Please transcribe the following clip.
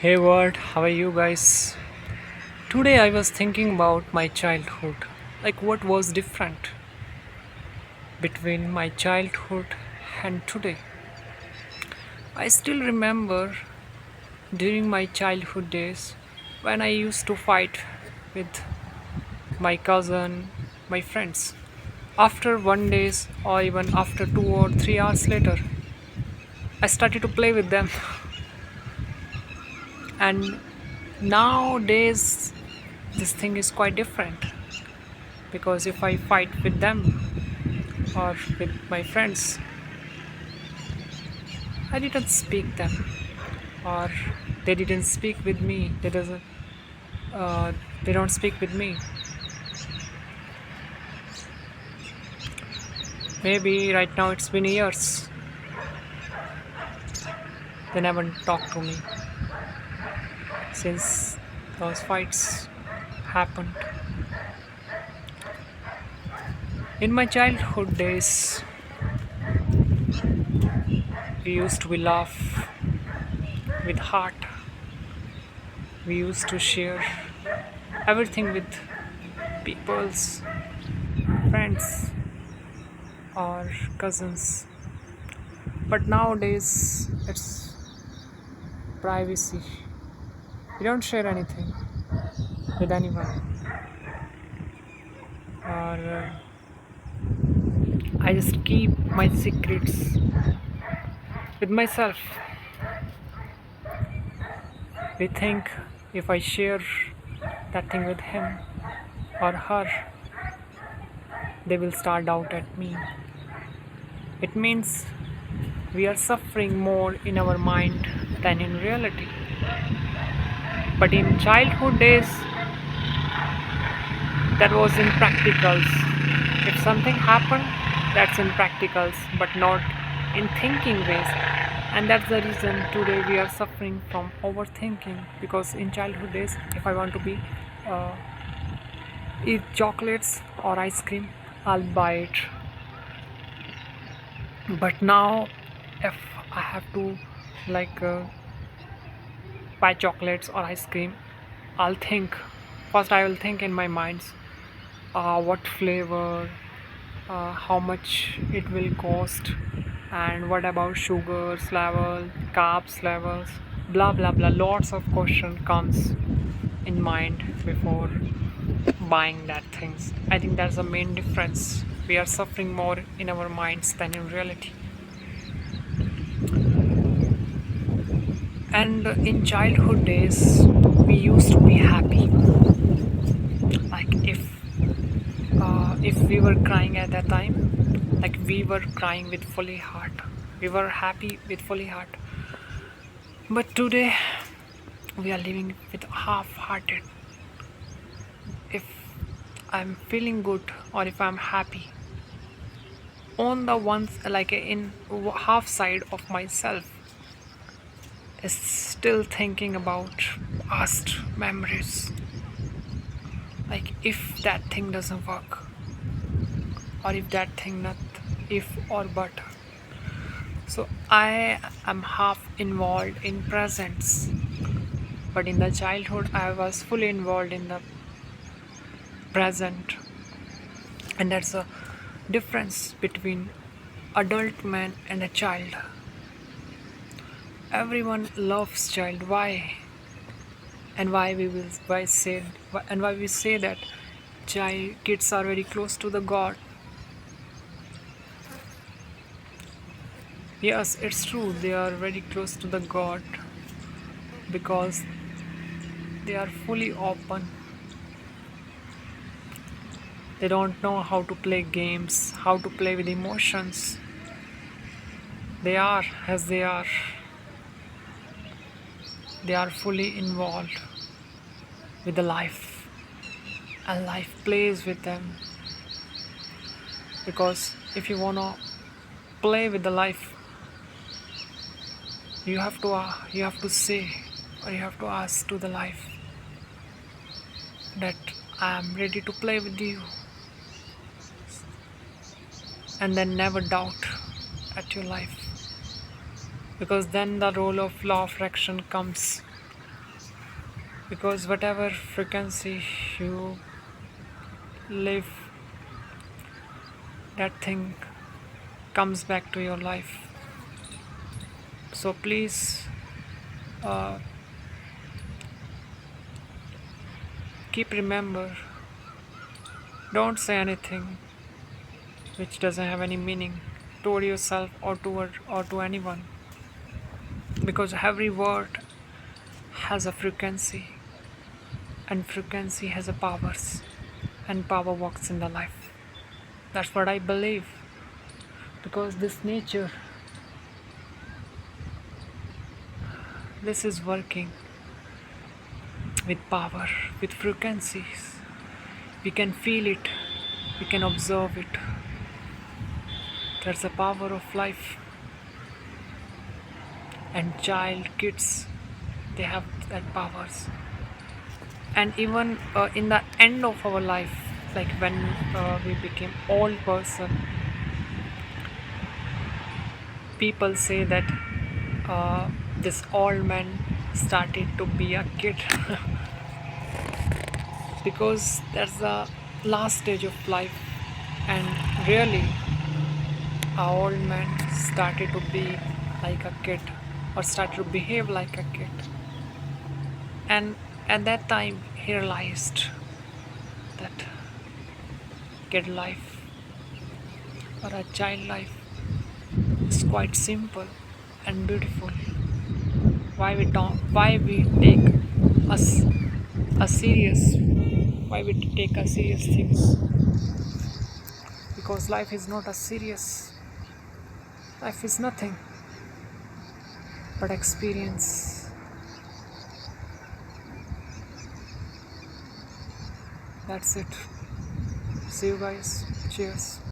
Hey world, how are you guys? Today I was thinking about my childhood. Like what was different between my childhood and today. I still remember during my childhood days when I used to fight with my cousin, my friends. After 1 days or even after 2 or 3 hours later, I started to play with them. And nowadays this thing is quite different because if I fight with them or with my friends, I didn't speak them, or they didn't speak with me. Uh, they don't speak with me. Maybe right now it's been years. They never talked to me since those fights happened. In my childhood days, we used to laugh with heart. We used to share everything with people's friends or cousins. But nowadays, it's privacy. We don't share anything with anyone, or I just keep my secrets with myself. We think if I share that thing with him or her, they will start doubt at me. It means we are suffering more in our mind than in reality. But in childhood days, that was in practicals. If something happened, that's in practicals, but not in thinking ways. And that's the reason today we are suffering from overthinking. Because in childhood days, if I want to be uh, eat chocolates or ice cream, I'll buy it. But now, if I have to like buy chocolates or ice cream, I'll think. First, I will think in my mind what flavor, how much it will cost, and what about sugars level, carbs levels, blah blah blah. Lots of question comes in mind before buying that things. I think that's the main difference. We are suffering more in our minds than in reality. And in childhood days, we used to be happy. Like if we were crying at that time, like we were crying with fully heart, we were happy with fully heart. But today we are living with half-hearted. If I'm feeling good or if I'm happy, on the ones like in half side of myself is still thinking about past memories, like if that thing doesn't work, or if that thing not, if or but. So I am half involved in presents, but in the childhood I was fully involved in the present. And that's a difference between adult man and a child. Everyone loves child. Why? And why we say that child kids are very close to the God? Yes, it's true, they are very close to the God because they are fully open. They don't know how to play games, how to play with emotions. They are as they are. They are fully involved with the life, and life plays with them. Because if you wanna play with the life, you have to say, or you have to ask to the life that I am ready to play with you, and then never doubt at your life, because then the role of law of attraction comes. because whatever frequency you live, that thing comes back to your life. So please uh, keep remember, don't say anything which doesn't have any meaning toward yourself or to anyone, because every word has a frequency, and frequency has a powers, and power walks in the life. That's what I believe, because this nature, this is working with power, with frequencies. We can feel it, we can observe it. That's the power of life. And child, kids, they have that powers. And even in the end of our life, like when we became old person, people say that this old man started to be a kid because that's the last stage of life. And really, a old man started to be like a kid, or started to behave like a kid. And at that time he realized that kid life or a child life is quite simple and beautiful. Why we take us a serious, why we take a serious things, because life is not a serious, life is nothing but experience. That's it. See you guys. Cheers.